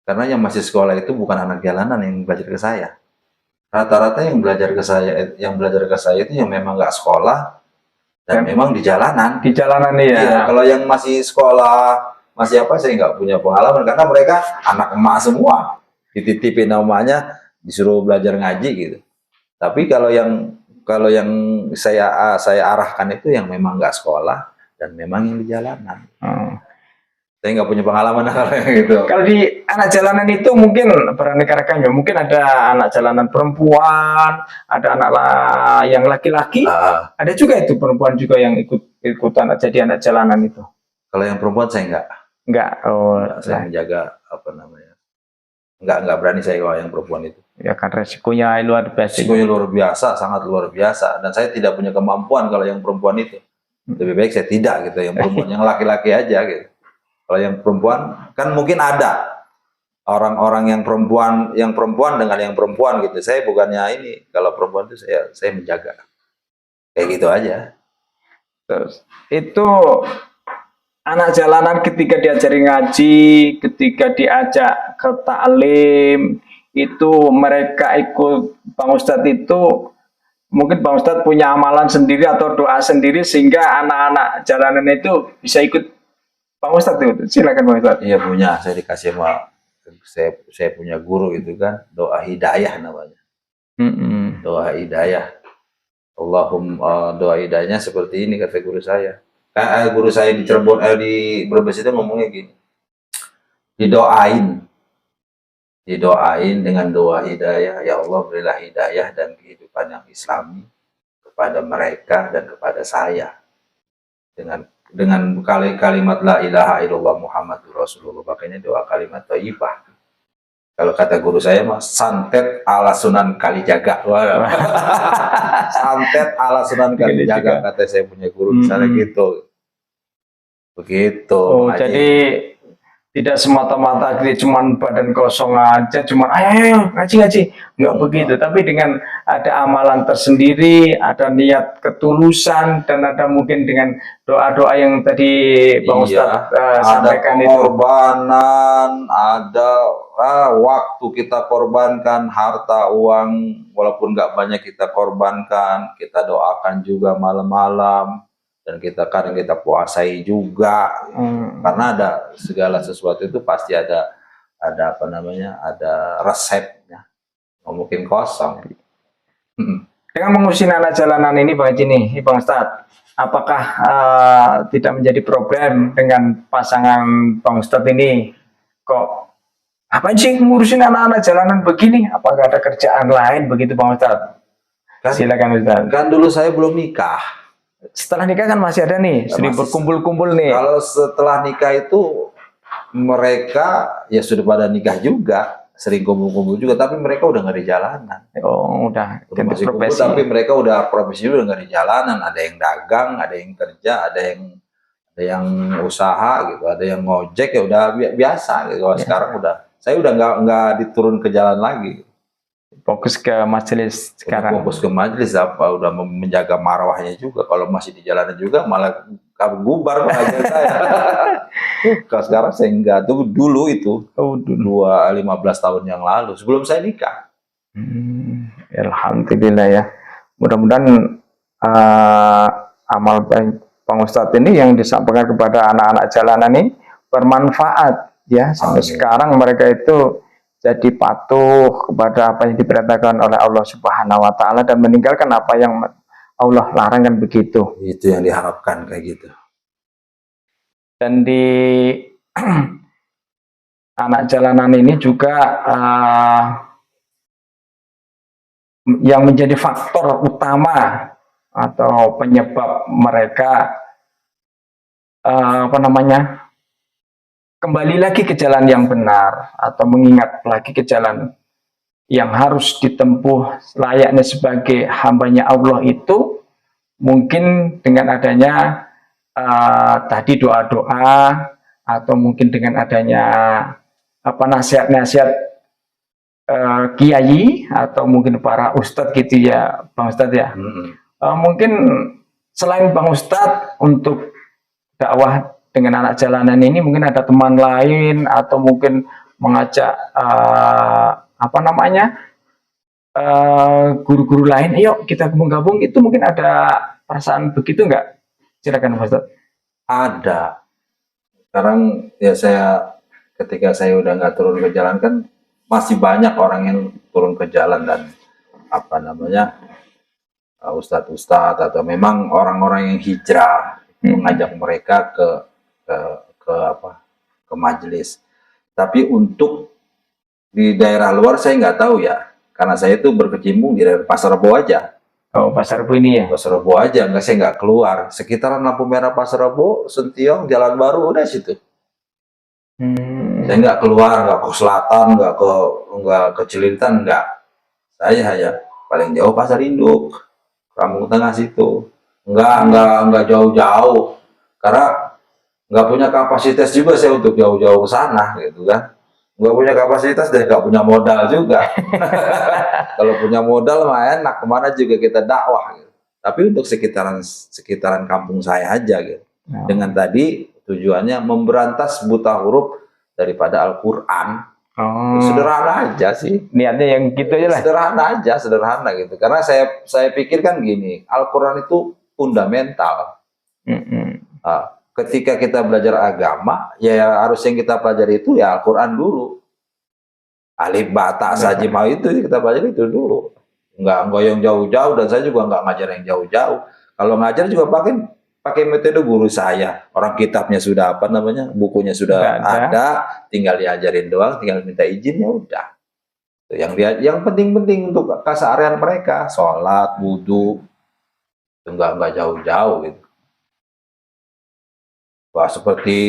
Speaker 2: karena yang masih sekolah itu bukan anak jalanan yang belajar ke saya. Rata-rata yang belajar ke saya itu yang memang nggak sekolah dan memang di jalanan.
Speaker 3: Di jalanan ya.
Speaker 2: Iya, kalau yang masih sekolah masih apa, saya nggak punya pengalaman karena mereka anak emak semua, dititipin namanya, disuruh belajar ngaji gitu. Tapi kalau yang saya arahkan itu yang memang nggak sekolah dan memang yang di jalanan. Saya nggak punya pengalaman kalau gitu.
Speaker 3: Kalau di anak jalanan itu mungkin beraneka ragam ya. Mungkin ada anak jalanan perempuan, ada anak yang laki-laki, ada juga itu perempuan juga yang ikutan jadi anak jalanan itu.
Speaker 2: Kalau yang perempuan saya nggak. Saya menjaga apa namanya. Nggak berani saya kalau yang perempuan itu.
Speaker 3: Ya kan resikonya luar biasa.
Speaker 2: Resikonya luar biasa, sangat luar biasa. Dan saya tidak punya kemampuan kalau yang perempuan itu. Lebih baik saya tidak gitu, yang perempuan, yang laki-laki aja gitu. Kalau yang perempuan kan mungkin ada orang-orang yang perempuan dengan yang perempuan gitu. Saya bukannya ini, kalau perempuan itu saya menjaga. Kayak gitu aja.
Speaker 3: Terus itu anak jalanan ketika diajari ngaji, ketika diajak ke taklim, itu mereka ikut Bang Ustadz itu, mungkin Bang Ustadz punya amalan sendiri atau doa sendiri sehingga anak-anak jalanan itu bisa ikut Bang Ustadz itu. Silakan Bang Ustadz.
Speaker 2: Iya punya, saya dikasih sama saya punya guru itu kan, doa hidayah namanya. Doa hidayah. Allahumma, doa hidayahnya seperti ini kata guru saya. Guru saya di Cirebon, di Brebes itu ngomongnya gini. Didoain dengan doa hidayah, ya Allah berilah hidayah dan kehidupan yang islami kepada mereka dan kepada saya. Dengan kalimat la ilaha illallah Muhammadur Rasulullah, makanya doa kalimat thayyibah. Kalau kata guru saya mah santet ala Sunan Kalijaga. Santet ala Sunan Kalijaga kata saya punya guru misalnya gitu. Begitu.
Speaker 3: Oh, jadi Tidak semata-mata gitu, cuman badan kosong aja, cuman ayo ngaji, nggak begitu. Tapi dengan ada amalan tersendiri, ada niat ketulusan, dan ada mungkin dengan doa-doa yang tadi Bang
Speaker 2: Iya,
Speaker 3: Ustadz
Speaker 2: ada
Speaker 3: sampaikan itu.
Speaker 2: pengorbanan, ada waktu kita korbankan, harta, uang, walaupun nggak banyak kita korbankan, kita doakan juga malam-malam, dan kadang kita puasai juga, karena ada segala sesuatu itu pasti ada apa namanya, ada resepnya, nggak mungkin kosong.
Speaker 3: Dengan mengurusi anak jalanan ini Bang Haji nih, Bang Ustadz, apakah tidak menjadi problem dengan pasangan Bang Ustadz ini? Kok apa sih ngurusin anak-anak jalanan begini? Apakah ada kerjaan lain begitu Bang Ustadz? Silakan Ustadz.
Speaker 2: Kan dulu saya belum nikah.
Speaker 3: Setelah nikah kan masih ada nih, sering berkumpul-kumpul nih.
Speaker 2: Kalau setelah nikah itu mereka ya sudah pada nikah juga, sering kumpul-kumpul juga, tapi mereka udah nggak di jalanan.
Speaker 3: Oh, udah
Speaker 2: Masih kumpul, tapi mereka udah profesi udah nggak di jalanan. Ada yang dagang, ada yang kerja, ada yang usaha gitu, ada yang ngojek, ya udah biasa gitu.
Speaker 3: Ya.
Speaker 2: Sekarang saya udah nggak diturun ke jalan lagi.
Speaker 3: Fokus ke majelis sekarang.
Speaker 2: Fokus ke majelis, apa udah menjaga marwahnya juga. Kalau masih di jalanan juga malah bubar aja saya. Kalau sekarang saya enggak, tuh dulu itu.
Speaker 3: Oh, dulu
Speaker 2: 15 tahun yang lalu sebelum saya nikah.
Speaker 3: Alhamdulillah ya. Mudah-mudahan amal baik Bang Ustadz ini yang disampaikan kepada anak-anak jalanan ini bermanfaat ya. Sampai sekarang mereka itu jadi patuh kepada apa yang diperintahkan oleh Allah Subhanahu wa taala dan meninggalkan apa yang Allah larang, kan begitu.
Speaker 2: Itu yang diharapkan kayak gitu.
Speaker 3: Dan di anak jalanan ini juga yang menjadi faktor utama atau penyebab mereka kembali lagi ke jalan yang benar atau mengingat lagi ke jalan yang harus ditempuh layaknya sebagai hambanya Allah itu mungkin dengan adanya tadi doa-doa atau mungkin dengan adanya nasihat-nasihat kiai atau mungkin para ustadz gitu ya Bang Ustadz ya. Mungkin selain Bang Ustadz untuk dakwah dengan anak jalanan ini mungkin ada teman lain atau mungkin mengajak guru-guru lain, ayo kita gabung-gabung, itu mungkin ada perasaan begitu nggak? Silakan Mas Ustadz.
Speaker 2: Ada. Sekarang ya ketika saya udah nggak turun ke jalan kan masih banyak orang yang turun ke jalan dan ustadz-ustadz atau memang orang-orang yang hijrah mengajak mereka ke majelis. Tapi untuk di daerah luar saya nggak tahu ya, karena saya itu berkecimpung di daerah Pasar Rebo aja.
Speaker 3: Oh, Pasar Rebo ini ya?
Speaker 2: Pasar Rebo aja, saya nggak keluar. Sekitaran lampu merah Pasar Rebo, Sentiong, Jalan Baru, udah situ. Saya nggak keluar, nggak ke selatan, nggak ke Cililitan, nggak. Saya hanya paling jauh Pasar Induk, Kampung Tengah situ. Nggak jauh-jauh, karena nggak punya kapasitas juga saya untuk jauh-jauh ke sana, gitu kan. Nggak punya kapasitas dan nggak punya modal juga. Kalau punya modal mah enak, kemana juga kita dakwah gitu. Tapi untuk sekitaran kampung saya aja gitu. Dengan tadi tujuannya memberantas buta huruf daripada Al-Quran. Sederhana aja sih.
Speaker 3: Niatnya yang gitu aja lah.
Speaker 2: Sederhana gitu. Karena saya pikir kan gini, Al-Quran itu fundamental. Ketika kita belajar agama, ya harus yang kita pelajari itu ya Al-Quran dulu. Alif, ba, ta, sa, jim, itu kita pelajari itu dulu. Nggak yang jauh-jauh, dan saya juga nggak ngajar yang jauh-jauh. Kalau ngajar juga pakai metode guru saya. Orang kitabnya sudah bukunya sudah ada, tinggal diajarin doang, tinggal minta izin, ya udah. Yang penting-penting untuk keseharian mereka, sholat, wudu, itu nggak jauh-jauh gitu. Wah, seperti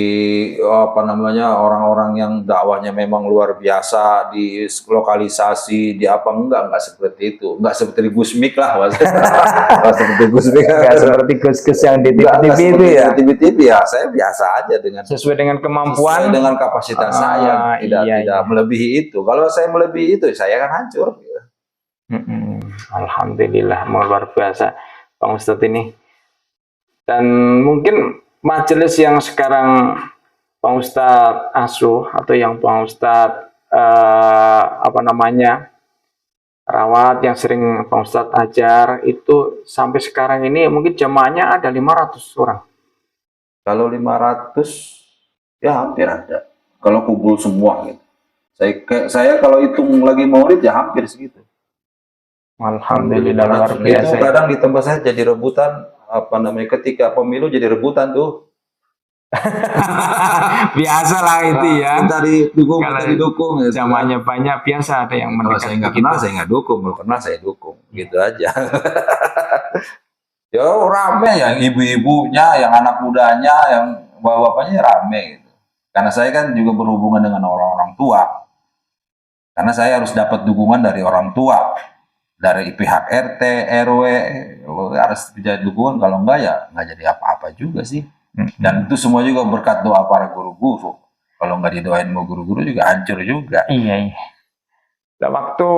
Speaker 2: apa namanya orang-orang yang dakwahnya memang luar biasa di lokalisasi di apa enggak seperti itu, enggak seperti Gus Mik lah Nggak seperti Gus Mik,
Speaker 3: Nggak seperti gus-gus yang di
Speaker 2: Enggak
Speaker 3: TV itu
Speaker 2: seperti
Speaker 3: ya.
Speaker 2: TV ya, saya biasa aja dengan
Speaker 3: Sesuai dengan
Speaker 2: sesuai
Speaker 3: kemampuan.
Speaker 2: dengan kapasitas saya, tidak
Speaker 3: Iya, iya.
Speaker 2: melebihi itu. Kalau saya melebihi itu, saya akan hancur.
Speaker 3: Alhamdulillah, luar biasa Bang Ustadz ini. Dan mungkin majelis yang sekarang Bang Ustadz asuh atau yang Bang Ustadz apa namanya rawat, yang sering Bang Ustadz ajar, itu sampai sekarang ini mungkin jamaahnya ada 500 orang.
Speaker 2: Kalau 500 ya hampir ada. Kalau kumpul semua gitu. Saya kalau hitung lagi maulid ya hampir segitu.
Speaker 3: Alhamdulillah, luar biasa.
Speaker 2: Itu kadang di tempat saya jadi rebutan, apa namanya, ketika pemilu jadi rebutan tuh.
Speaker 3: Biasa lah itu ya.
Speaker 2: Minta didukung,
Speaker 3: Kalau
Speaker 2: minta didukung. Gitu.
Speaker 3: Jamaahnya banyak, biasa ada yang
Speaker 2: Kalau
Speaker 3: mendekat
Speaker 2: saya nggak
Speaker 3: begitu.
Speaker 2: kenal, saya nggak dukung. Kalau kenal, saya dukung. Gitu aja. Ya rame yang ibu-ibunya, yang anak mudanya, yang bapak-bapaknya rame gitu. Karena saya kan juga berhubungan dengan orang-orang tua. Karena saya harus dapat dukungan dari orang tua. Dari pihak RT, RW, harus jadi dukungan, kalau enggak ya nggak jadi apa-apa juga sih. Dan itu semua juga berkat doa para guru-guru. Kalau nggak didoain mau guru-guru juga hancur juga.
Speaker 3: Iya. Nah, waktu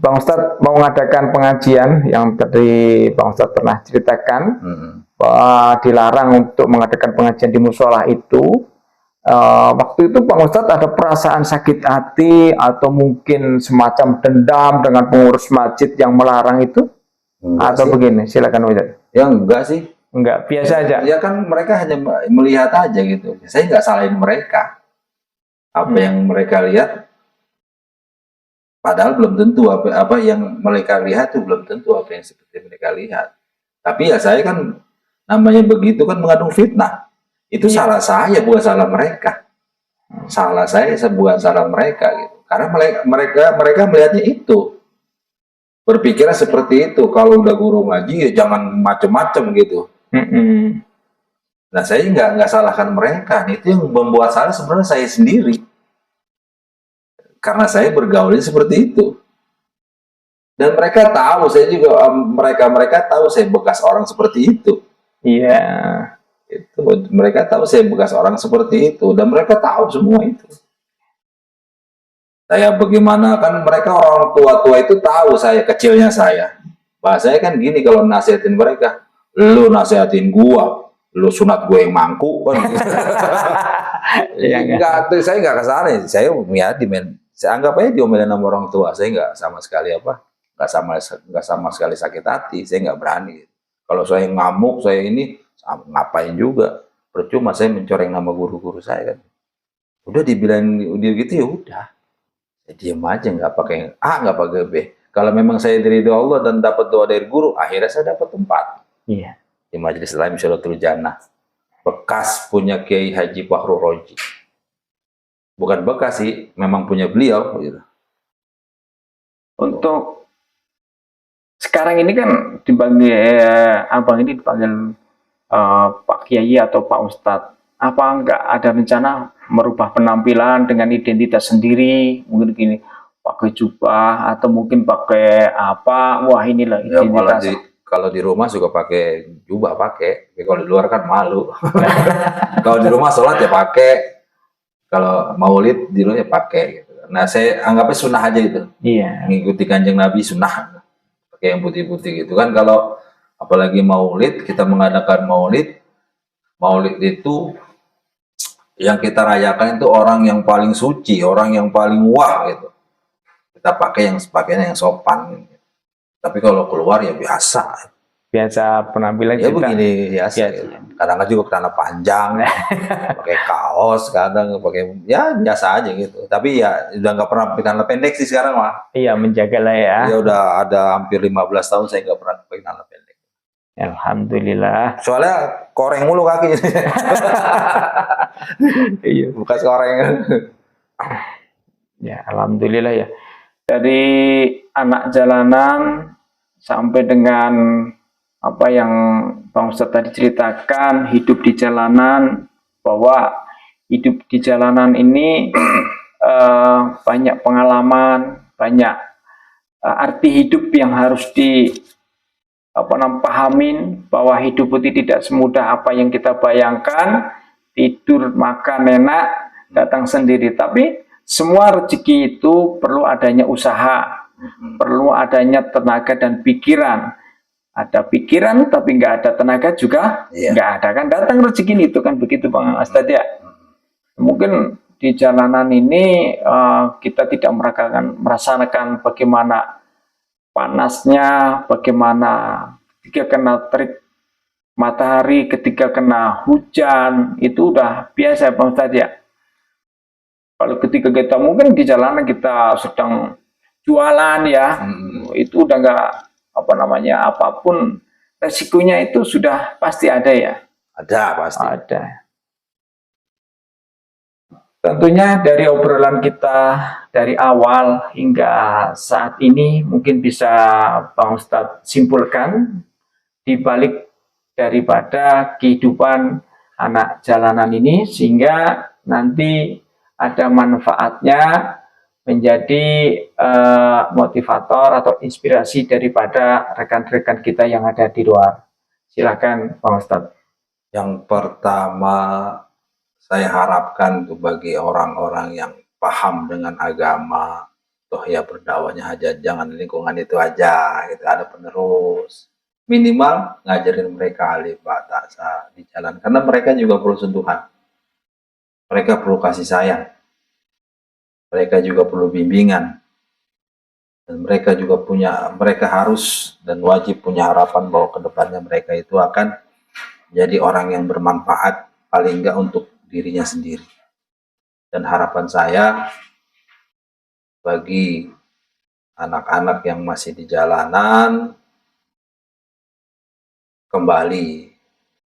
Speaker 3: Bang Ustadz mau mengadakan pengajian yang tadi Bang Ustadz pernah ceritakan, bahwa dilarang untuk mengadakan pengajian di musola itu, waktu itu Bang Ustadz ada perasaan sakit hati atau mungkin semacam dendam dengan pengurus masjid yang melarang itu?
Speaker 2: Enggak
Speaker 3: atau
Speaker 2: sih.
Speaker 3: begini, silakan Ustadz.
Speaker 2: Ya enggak sih.
Speaker 3: Enggak, biasa aja.
Speaker 2: Ya kan mereka hanya melihat aja gitu. Saya nggak salahin mereka. Apa yang mereka lihat, padahal belum tentu apa yang mereka lihat itu belum tentu apa yang seperti mereka lihat. Tapi ya saya kan namanya begitu kan, mengandung fitnah. Itu salah saya, bukan salah mereka. Salah saya, bukan salah mereka gitu. Karena mereka melihatnya itu. Berpikirnya seperti itu. Kalau udah guru ngaji ya jangan macem-macem gitu. Nah saya nggak salahkan mereka. Itu yang membuat salah sebenarnya saya sendiri. Karena saya bergaulnya seperti itu. Dan mereka tahu, saya juga mereka tahu saya bekas orang seperti itu.
Speaker 3: Iya.
Speaker 2: Itu mereka tahu saya bekas orang seperti itu, dan mereka tahu semua itu. Saya bagaimana kan, mereka orang tua-tua itu tahu saya kecilnya saya. Bahasanya kan gini kalau nasihatin mereka, lu nasihatin gua, lu sunat gue yang mangku kan. Enggak, saya nggak kesana. Saya ya saya anggap aja diomelin sama orang tua. Saya nggak sama sekali nggak sama sekali sakit hati. Saya nggak berani. Kalau saya ngamuk, saya ini ngapain juga, percuma saya mencoreng nama guru-guru saya kan. Udah dibilang dia gitu ya udah, ya diam aja, nggak pakai A, nggak pakai B. Kalau memang saya diridho Allah dan dapat doa dari guru, akhirnya saya dapat tempat.
Speaker 3: Iya.
Speaker 2: Di Majelis Islam Syaratul Jannah, bekas punya Kiai Haji Fahru Roji. Bukan bekas sih, memang punya beliau gitu.
Speaker 3: Untuk sekarang ini kan dipanggil abang ini dipanggil Pak Kiai atau Pak Ustadz. Apa enggak ada rencana merubah penampilan dengan identitas sendiri? Mungkin gini, pakai jubah atau mungkin pakai apa? Wah inilah
Speaker 2: Ya,
Speaker 3: identitas.
Speaker 2: kalau di rumah juga pakai jubah pakai. Kalau di luar kan malu. Kalau di rumah sholat ya pakai. Kalau maulid di luar ya pakai. Gitu. Nah saya anggapnya sunnah aja itu.
Speaker 3: Iya.
Speaker 2: Mengikuti kanjeng Nabi sunnah. Pakai yang putih-putih gitu kan. Kalau apalagi maulid, kita mengadakan maulid itu yang kita rayakan itu orang yang paling suci, orang yang paling wah gitu. Kita pakai yang pakaian yang sopan. Tapi kalau keluar ya biasa.
Speaker 3: Biasa penampilan
Speaker 2: Ya
Speaker 3: kita.
Speaker 2: begini biasa.
Speaker 3: Ya,
Speaker 2: Gitu. Kadang-kadang juga celana panjang, pakai kaos, kadang pakai ya biasa aja gitu. Tapi ya udah nggak pernah pakai celana pendek sih sekarang mah.
Speaker 3: Iya, menjaga lah ya.
Speaker 2: Ya udah ada hampir 15 tahun saya nggak pernah pakai celana pendek.
Speaker 3: Alhamdulillah.
Speaker 2: Soalnya koreng mulu kaki.
Speaker 3: Iya.
Speaker 2: Bekas koreng.
Speaker 3: Ya, alhamdulillah ya. Dari anak jalanan sampai dengan apa yang Bang Ustadz tadi ceritakan, hidup di jalanan, bahwa hidup di jalanan ini banyak pengalaman, banyak arti hidup yang harus pahamin, bahwa hidup itu tidak semudah apa yang kita bayangkan. Tidur, makan enak, datang sendiri. Tapi semua rezeki itu perlu adanya usaha, perlu adanya tenaga dan pikiran. Ada pikiran tapi nggak ada tenaga juga nggak ada, kan datang rezeki itu, kan begitu Bang Astad ya. Mungkin di jalanan ini kita tidak merasakan bagaimana panasnya, bagaimana ketika kena terik matahari, ketika kena hujan, itu udah biasa Bang Ustadz ya. Kalau ketika kita mungkin di jalanan kita sedang jualan ya, itu udah nggak apapun resikonya itu sudah pasti ada ya.
Speaker 2: Ada pasti.
Speaker 3: Ada. Tentunya dari obrolan kita dari awal hingga saat ini mungkin bisa Bang Ustadz simpulkan di balik daripada kehidupan anak jalanan ini, sehingga nanti ada manfaatnya menjadi motivator atau inspirasi daripada rekan-rekan kita yang ada di luar. Silakan Bang Ustadz.
Speaker 2: Yang pertama saya harapkan tuh bagi orang-orang yang paham dengan agama, toh ya berdakwahnya aja jangan lingkungan itu aja, gitu, ada penerus. Minimal ngajarin mereka alif ba ta sa di jalan, karena mereka juga perlu sentuhan, mereka perlu kasih sayang, mereka juga perlu bimbingan, dan mereka harus dan wajib punya harapan bahwa kedepannya mereka itu akan jadi orang yang bermanfaat, paling enggak untuk dirinya sendiri. Dan harapan saya bagi anak-anak yang masih di jalanan, kembali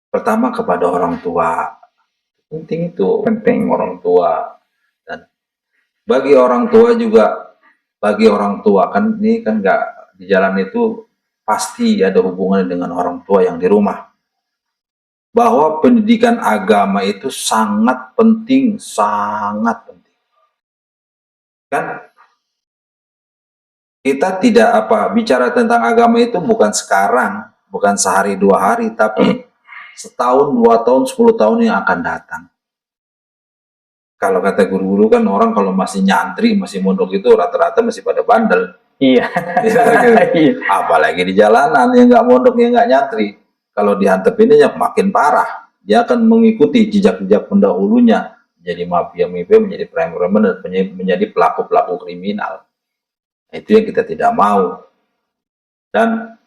Speaker 2: pertama kepada orang tua, penting itu, penting orang tua. Dan bagi orang tua juga, bagi orang tua kan ini kan nggak di jalan itu pasti ada hubungannya dengan orang tua yang di rumah, bahwa pendidikan agama itu sangat penting kan. Kita tidak bicara tentang agama itu bukan sekarang, bukan sehari dua hari, tapi setahun, 2 tahun, 10 tahun yang akan datang. Kalau kata guru-guru kan, orang kalau masih nyantri, masih mondok itu rata-rata masih pada bandel.
Speaker 3: Iya.
Speaker 2: Apalagi di jalanan yang nggak mondok, yang nggak nyantri. Kalau dihantepinnya makin parah. Dia akan mengikuti jejak-jejak pendahulunya, menjadi mafia-mafia, menjadi preman-preman, dan menjadi pelaku-pelaku kriminal. Itu yang kita tidak mau. Dan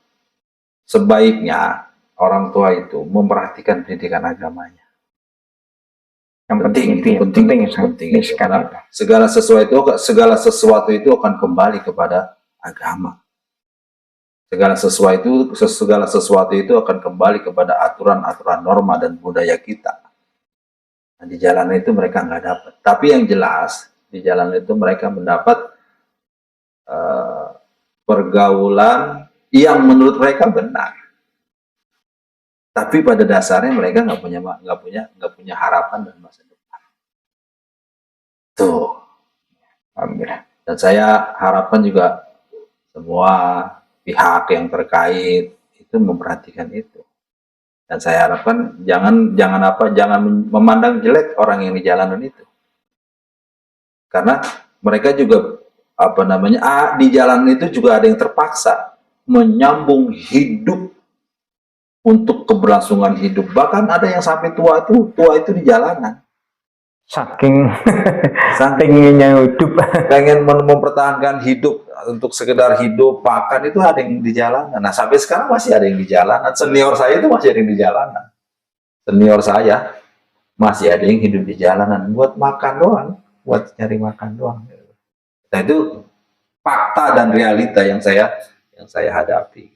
Speaker 2: sebaiknya orang tua itu memperhatikan pendidikan agamanya.
Speaker 3: Yang penting.
Speaker 2: Segala sesuatu itu akan kembali kepada agama. Segala sesuatu itu akan kembali kepada aturan-aturan norma dan budaya kita. Nah, di jalan itu mereka nggak dapat. Tapi yang jelas di jalan itu mereka mendapat pergaulan yang menurut mereka benar. Tapi pada dasarnya mereka nggak punya harapan dan masa depan. Tuh, alhamdulillah. Dan saya harapkan juga semua pihak yang terkait itu memperhatikan itu. Dan saya harapkan jangan memandang jelek orang yang di jalanan itu. Karena mereka juga di jalan itu juga ada yang terpaksa menyambung hidup untuk keberlangsungan hidup. Bahkan ada yang sampai tua itu di jalanan.
Speaker 3: Saking inginnya hidup,
Speaker 2: pengen mempertahankan hidup untuk sekedar hidup, makan, itu ada yang di jalanan. Nah, sampai sekarang masih ada yang di jalanan. Senior saya itu masih ada yang di jalanan. Senior saya masih ada yang hidup di jalanan buat makan doang, buat nyari makan doang. Nah, itu fakta dan realita yang saya hadapi.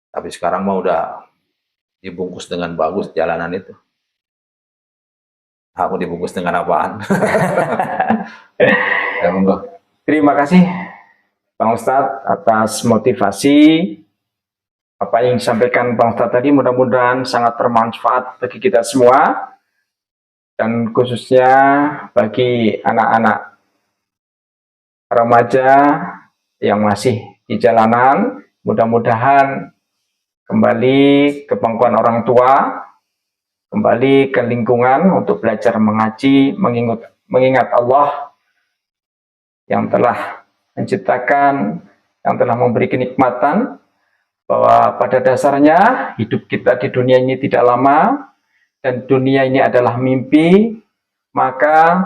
Speaker 2: Tapi sekarang mah udah dibungkus dengan bagus jalanan itu. Aku dibungkus dengan apaan? Ya,
Speaker 3: terima kasih Bang Ustadz atas motivasi apa yang disampaikan Bang Ustadz tadi. Mudah-mudahan sangat bermanfaat bagi kita semua. dan khususnya bagi anak-anak remaja yang masih di jalanan, mudah-mudahan kembali ke pangkuan orang tua, kembali ke lingkungan untuk belajar mengaji, mengingat Allah yang telah menciptakan, yang telah memberi kenikmatan, bahwa pada dasarnya hidup kita di dunia ini tidak lama, dan dunia ini adalah mimpi. Maka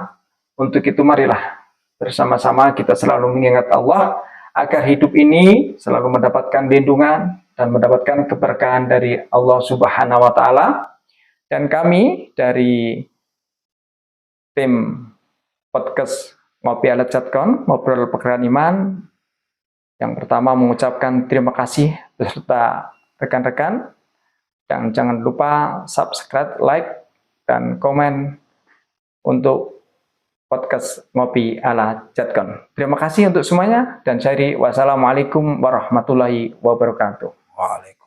Speaker 3: untuk itu marilah bersama-sama kita selalu mengingat Allah, agar hidup ini selalu mendapatkan lindungan dan mendapatkan keberkahan dari Allah Subhanahu wa Ta'ala. Dan kami dari tim podcast Ngopi ala Chatcon, Ngobrol Pekerjaan Iman, yang pertama mengucapkan terima kasih beserta rekan-rekan. Dan jangan lupa subscribe, like, dan komen untuk podcast Ngopi ala Chatcon. Terima kasih untuk semuanya, dan saya wassalamualaikum warahmatullahi wabarakatuh.
Speaker 2: Waalaikumsalam.